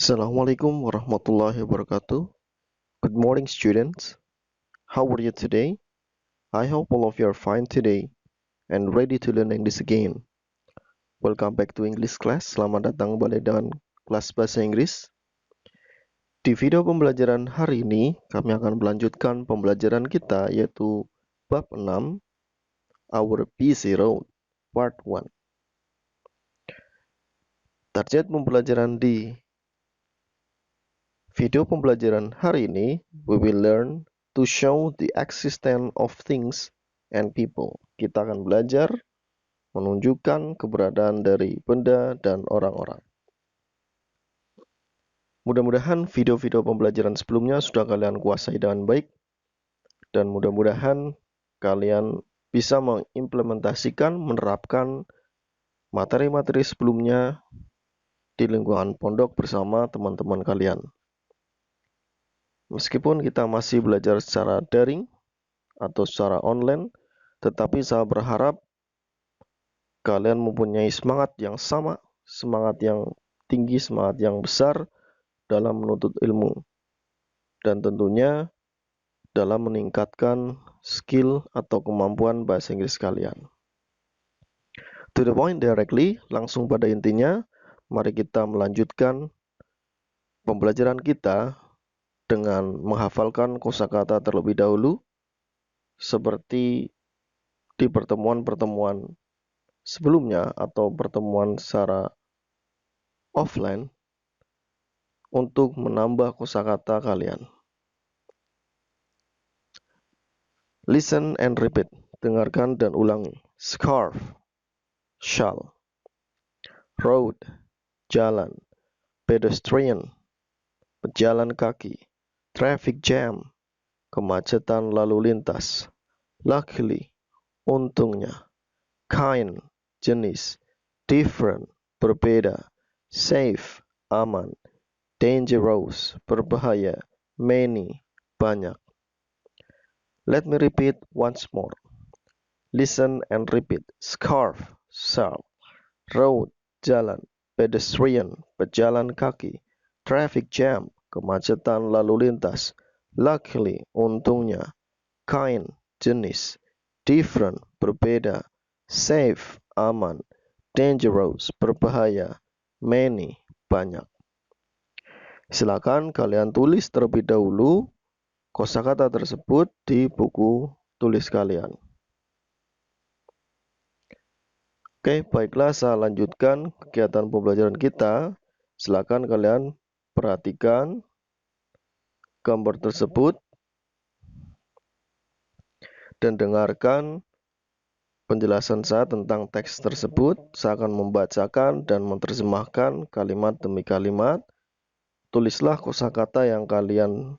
Assalamualaikum warahmatullahi wabarakatuh. Good morning, students. How are you today? I hope all of you are fine today and ready to learn English again. Welcome back to English class. Selamat datang kembali dengan kelas bahasa Inggris. Di video pembelajaran hari ini, kami akan melanjutkan pembelajaran kita yaitu bab 6, Our Busy Road, Part 1. Target pembelajaran di video pembelajaran hari ini, we will learn to show the existence of things and people. Kita akan belajar menunjukkan keberadaan dari benda dan orang-orang. Mudah-mudahan video-video pembelajaran sebelumnya sudah kalian kuasai dengan baik, dan mudah-mudahan kalian bisa mengimplementasikan, menerapkan materi-materi sebelumnya di lingkungan pondok bersama teman-teman kalian. Meskipun kita masih belajar secara daring atau secara online, tetapi saya berharap kalian mempunyai semangat yang sama, semangat yang tinggi, semangat yang besar dalam menuntut ilmu, dan tentunya dalam meningkatkan skill atau kemampuan bahasa Inggris kalian. To the point directly, langsung pada intinya, mari kita melanjutkan pembelajaran kita dengan menghafalkan kosakata terlebih dahulu, seperti di pertemuan-pertemuan sebelumnya atau pertemuan secara offline untuk menambah kosakata kalian. Listen and repeat. Dengarkan dan ulangi. Scarf, shawl. Road, jalan. Pedestrian, pejalan kaki. Traffic jam, kemacetan lalu lintas. Luckily, untungnya. Kind, jenis. Different, berbeda. Safe, aman. Dangerous, berbahaya. Many, banyak. Let me repeat once more. Listen and repeat. Scarf, shawl. Road, jalan. Pedestrian, pejalan kaki. Traffic jam, kemacetan lalu lintas. Luckily, untungnya. Kind, jenis. Different, berbeda. Safe, aman. Dangerous, berbahaya. Many, banyak. Silakan kalian tulis terlebih dahulu kosakata tersebut di buku tulis kalian. Oke, baiklah, saya lanjutkan kegiatan pembelajaran kita. Silakan kalian perhatikan gambar tersebut dan dengarkan penjelasan saya tentang teks tersebut. Saya akan membacakan dan menerjemahkan kalimat demi kalimat. Tulislah kosakata yang kalian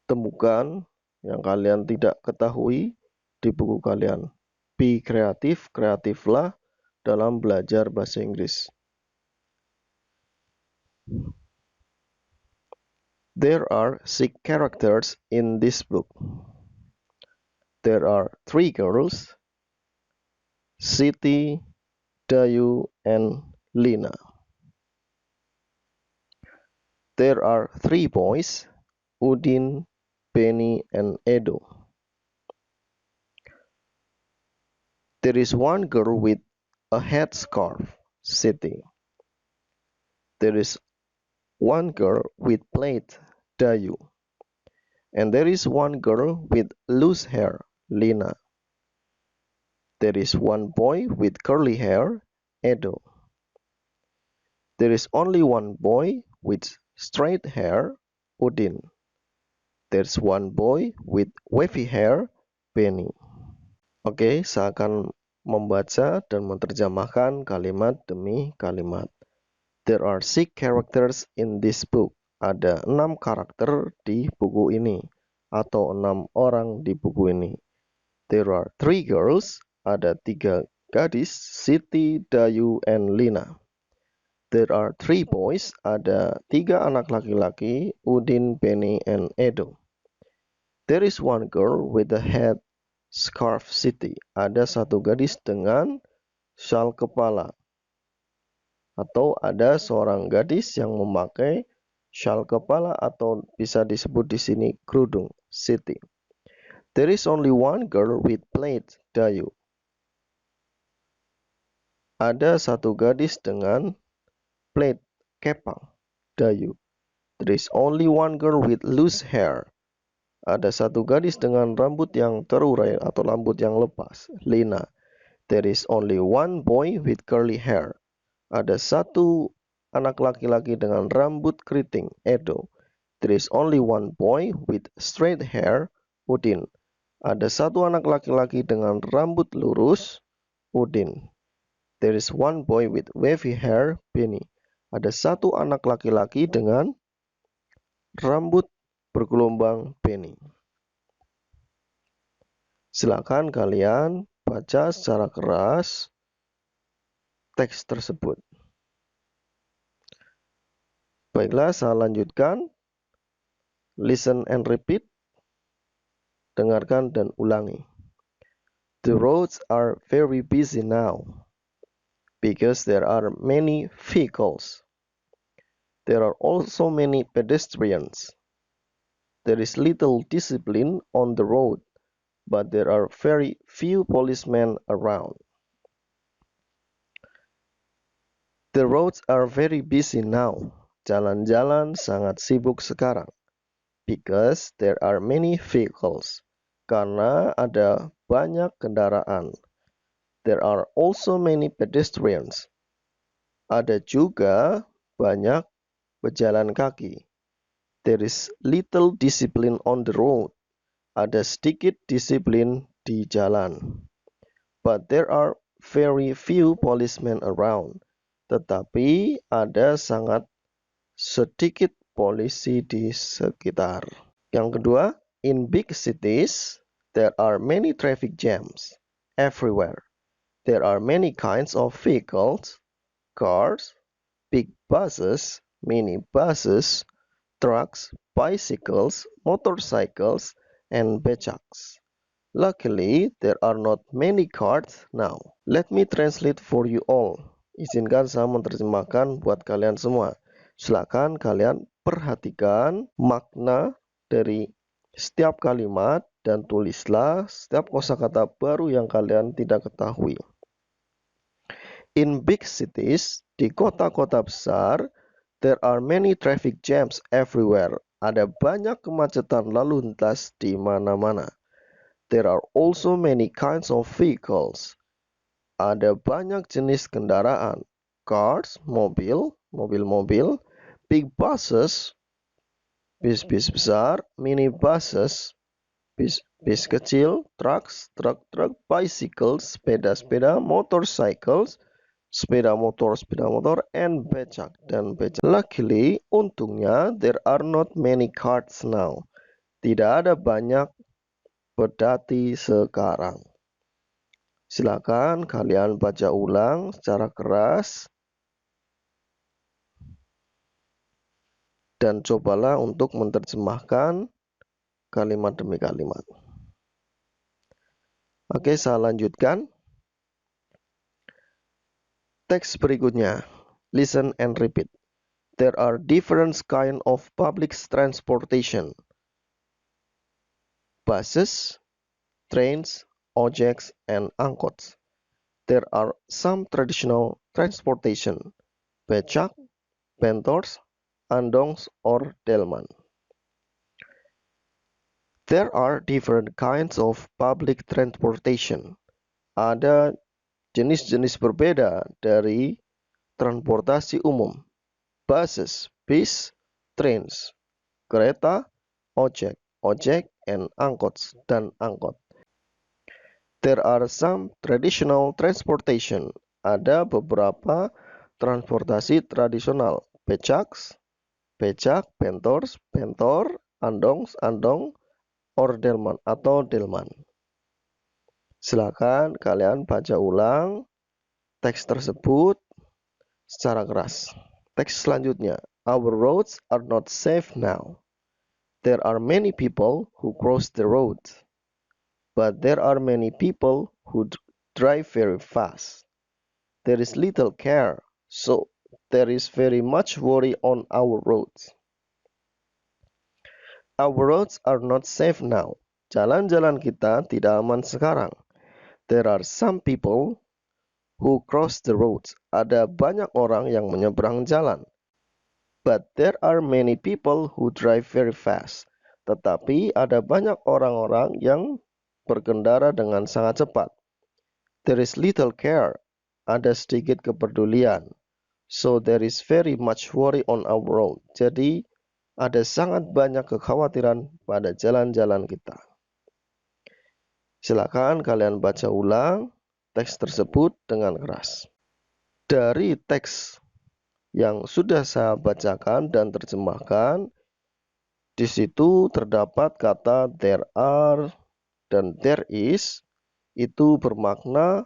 temukan, yang kalian tidak ketahui di buku kalian. Be kreatif, kreatiflah dalam belajar bahasa Inggris. There are 6 characters in this book. There are 3 girls, Siti, Dayu, and Lina. There are 3 boys, Udin, Benny, and Edo. There is 1 girl with a headscarf, Siti. There is 1 girl with plait, Dayu. And there is 1 girl with loose hair, Lina. There is 1 boy with curly hair, Edo. There is only 1 boy with straight hair, Udin. There's 1 boy with wavy hair, Benny. Oke, saya akan membaca dan menerjemahkan kalimat demi kalimat. There are 6 characters in this book. Ada 6 karakter di buku ini, atau 6 orang di buku ini. There are 3 girls. Ada 3 gadis, Siti, Dayu, and Lina. There are 3 boys. Ada 3 anak laki-laki, Udin, Benny, and Edo. There is 1 girl with a head scarf, Siti. Ada 1 gadis dengan syal kepala. Atau ada seorang gadis yang memakai syal kepala atau bisa disebut di sini kerudung, sitting. There is only one girl with plaid dayu. Ada satu gadis dengan plaid, kepang, dayu. There is only one girl with loose hair. Ada satu gadis dengan rambut yang terurai atau rambut yang lepas, lina. There is only one boy with curly hair. Ada satu anak laki-laki dengan rambut keriting, Edo. There is only one boy with straight hair, Udin. Ada satu anak laki-laki dengan rambut lurus, Udin. There is one boy with wavy hair, Benny. Ada satu anak laki-laki dengan rambut bergelombang, Benny. Silakan kalian baca secara keras teks tersebut. Baiklah, saya lanjutkan. Listen and repeat. Dengarkan dan ulangi. The roads are very busy now because there are many vehicles. There are also many pedestrians. There is little discipline on the road, but there are very few policemen around. The roads are very busy now. Jalan-jalan sangat sibuk sekarang. Because there are many vehicles. Karena ada banyak kendaraan. There are also many pedestrians. Ada juga banyak pejalan kaki. There is little discipline on the road. Ada sedikit disiplin di jalan. But there are very few policemen around. Tetapi ada sangat sedikit polisi di sekitar. Yang kedua, in big cities, there are many traffic jams everywhere. There are many kinds of vehicles, cars, big buses, minibuses, trucks, bicycles, motorcycles, and becaks. Luckily, there are not many cars now. Let me translate for you all. Izinkan saya menerjemahkan buat kalian semua. Silakan kalian perhatikan makna dari setiap kalimat dan tulislah setiap kosakata baru yang kalian tidak ketahui. In big cities, di kota-kota besar, there are many traffic jams everywhere. Ada banyak kemacetan lalu lintas di mana-mana. There are also many kinds of vehicles. Ada banyak jenis kendaraan. Cars, mobil, mobil-mobil, big buses, bis-bis besar, minibuses, bis kecil, trucks, truk-truk, bicycles, sepeda-sepeda, motorcycles, sepeda motor, and becak, dan becak. Luckily, untungnya, there are not many cars now. Tidak ada banyak pedati sekarang. Silakan kalian baca ulang secara keras dan cobalah untuk menerjemahkan kalimat demi kalimat. Oke, saya lanjutkan. Teks berikutnya. Listen and repeat. There are different kinds of public transportation. Buses, trains, ojeks, and angkots. There are some traditional transportation. Becak, bentors, andongs, or delman. There are different kinds of public transportation. Ada jenis-jenis berbeda dari transportasi umum. Buses, bis, trains, kereta, ojek, and angkots, dan angkot. There are some traditional transportation. Ada beberapa transportasi tradisional. Becak, bentors, bentor, andongs, andong, or delman atau delman. Silakan kalian baca ulang teks tersebut secara keras. Teks selanjutnya. Our roads are not safe now. There are many people who cross the road, but there are many people who drive very fast. There is little care, so There is very much worry on our roads. Our roads are not safe now. Jalan-jalan kita tidak aman sekarang. There are some people who cross the roads. Ada banyak orang yang menyeberang jalan. But there are many people who drive very fast. Tetapi ada banyak orang-orang yang berkendara dengan sangat cepat. There is little care. Ada sedikit kepedulian. So there is very much worry on our road. Jadi ada sangat banyak kekhawatiran pada jalan-jalan kita. Silakan kalian baca ulang teks tersebut dengan keras. Dari teks yang sudah saya bacakan dan terjemahkan, di situ terdapat kata there are dan there is. Itu bermakna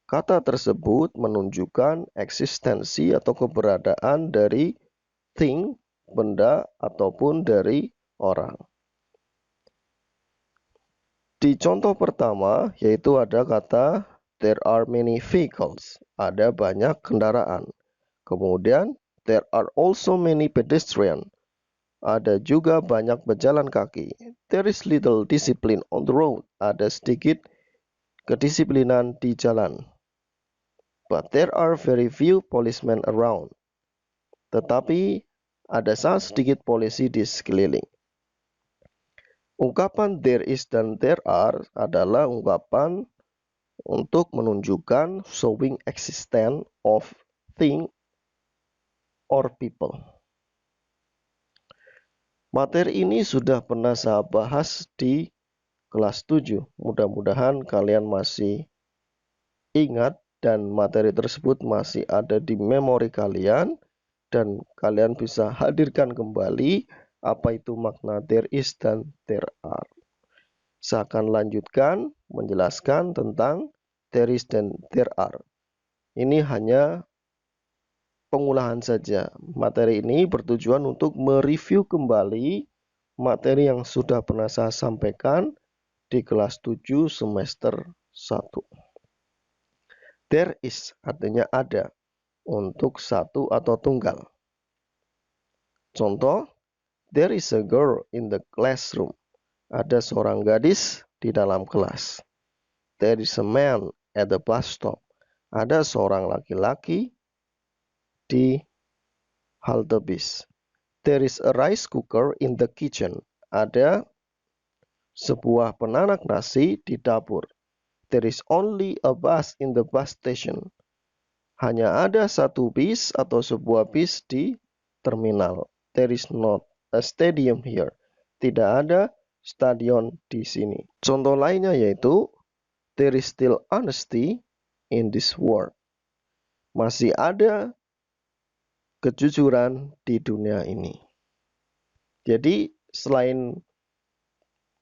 kata tersebut menunjukkan eksistensi atau keberadaan dari thing, benda, ataupun dari orang. Di contoh pertama, yaitu ada kata there are many vehicles, ada banyak kendaraan. Kemudian, there are also many pedestrians, ada juga banyak pejalan kaki. There is little discipline on the road, ada sedikit kedisiplinan di jalan. But there are very few policemen around. Tetapi ada sangat sedikit polisi di sekeliling. Ungkapan there is dan there are adalah ungkapan untuk menunjukkan showing existence of thing or people. Materi ini sudah pernah saya bahas di kelas 7. Mudah-mudahan kalian masih ingat dan materi tersebut masih ada di memori kalian. Dan kalian bisa hadirkan kembali apa itu makna there is dan there are. Saya akan lanjutkan menjelaskan tentang there is dan there are. Ini hanya pengulahan saja. Materi ini bertujuan untuk mereview kembali materi yang sudah pernah saya sampaikan di kelas 7 semester 1. There is artinya ada. Untuk satu atau tunggal. Contoh, there is a girl in the classroom. Ada seorang gadis di dalam kelas. There is a man at the bus stop. Ada seorang laki-laki di halte bis. There is a rice cooker in the kitchen. Ada sebuah penanak nasi di dapur. There is only a bus in the bus station. Hanya ada satu bis atau sebuah bis di terminal. There is not a stadium here. Tidak ada stadion di sini. Contoh lainnya yaitu there is still honesty in this world. Masih ada kejujuran di dunia ini. Jadi selain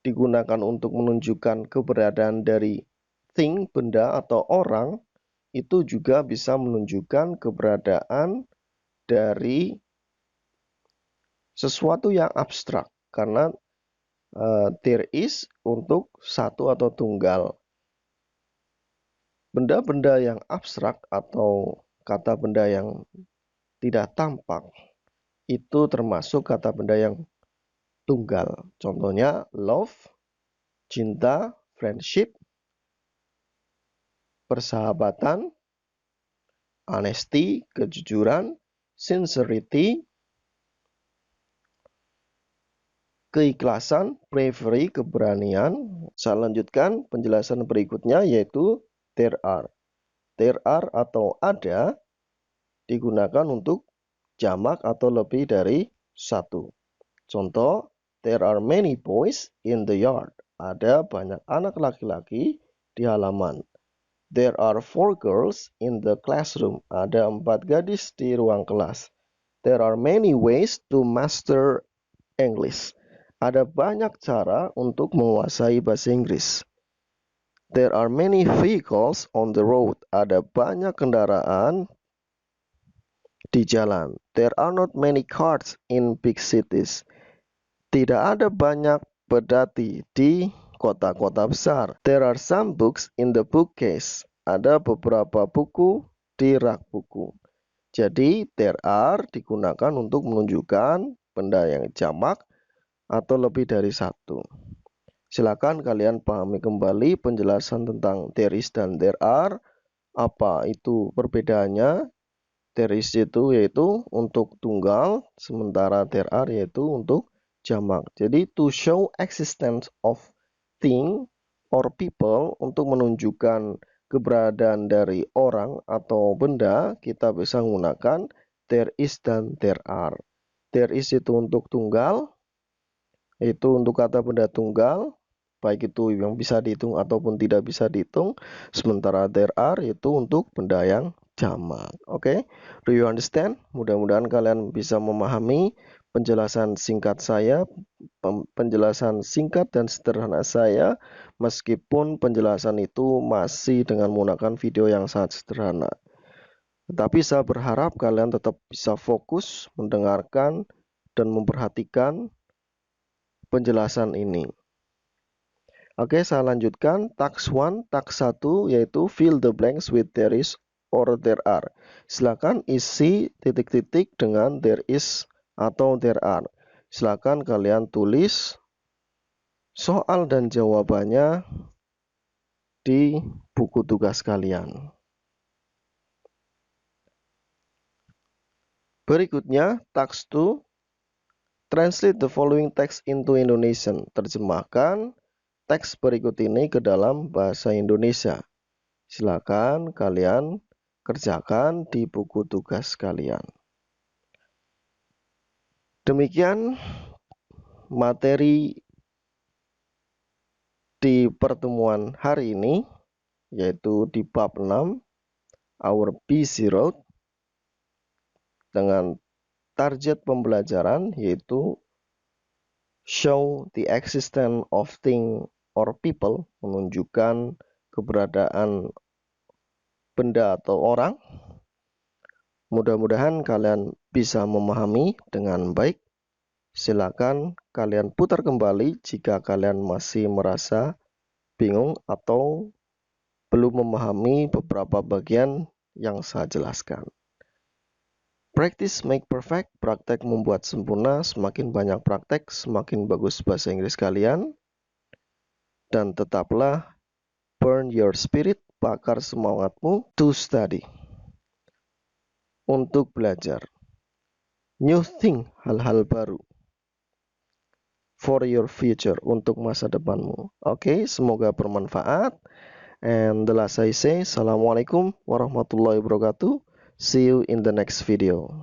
digunakan untuk menunjukkan keberadaan dari thing, benda atau orang, itu juga bisa menunjukkan keberadaan dari sesuatu yang abstrak. Karena there is untuk satu atau tunggal. Benda-benda yang abstrak atau kata benda yang tidak tampak, itu termasuk kata benda yang tunggal. Contohnya love, cinta, friendship, persahabatan, honesty, kejujuran, sincerity, keikhlasan, bravery, keberanian. Saya lanjutkan penjelasan berikutnya yaitu there are. There are atau ada digunakan untuk jamak atau lebih dari satu. Contoh, there are many boys in the yard. Ada banyak anak laki-laki di halaman. There are 4 girls in the classroom. Ada 4 gadis di ruang kelas. There are many ways to master English. Ada banyak cara untuk menguasai bahasa Inggris. There are many vehicles on the road. Ada banyak kendaraan di jalan. There are not many cars in big cities. Tidak ada banyak pedati di kota-kota besar. There are some books in the bookcase. Ada beberapa buku di rak buku. Jadi there are digunakan untuk menunjukkan benda yang jamak atau lebih dari satu. Silakan kalian pahami kembali penjelasan tentang there is dan there are. Apa itu perbedaannya? There is itu yaitu untuk tunggal, sementara there are yaitu untuk jamak. Jadi to show existence of thing or people, untuk menunjukkan keberadaan dari orang atau benda, kita bisa menggunakan there is dan there are. There is itu untuk tunggal, itu untuk kata benda tunggal, baik itu yang bisa dihitung ataupun tidak bisa dihitung. Sementara there are itu untuk benda yang jamak. Oke, do you understand? Mudah-mudahan kalian bisa memahami penjelasan singkat saya, penjelasan singkat dan sederhana saya, meskipun penjelasan itu masih dengan menggunakan video yang sangat sederhana. Tetapi saya berharap kalian tetap bisa fokus mendengarkan dan memperhatikan penjelasan ini. Oke, saya lanjutkan. Task 1, task 1 yaitu fill the blanks with there is or there are. Silakan isi titik-titik dengan there is atau there are. Silakan kalian tulis soal dan jawabannya di buku tugas kalian. Berikutnya, task 2, translate the following text into Indonesian. Terjemahkan teks berikut ini ke dalam bahasa Indonesia. Silakan kalian kerjakan di buku tugas kalian. Demikian materi di pertemuan hari ini, yaitu di bab 6, Our Busy Road, dengan target pembelajaran yaitu show the existence of thing or people, menunjukkan keberadaan benda atau orang. Mudah-mudahan kalian bisa memahami dengan baik. Silakan kalian putar kembali jika kalian masih merasa bingung atau belum memahami beberapa bagian yang saya jelaskan. Practice make perfect, praktek membuat sempurna. Semakin banyak praktek, semakin bagus bahasa Inggris kalian. Dan tetaplah burn your spirit, bakar semangatmu to study, untuk belajar. New thing, hal-hal baru. For your future, untuk masa depanmu. Oke, semoga bermanfaat. And the last I say, Assalamualaikum warahmatullahi wabarakatuh. See you in the next video.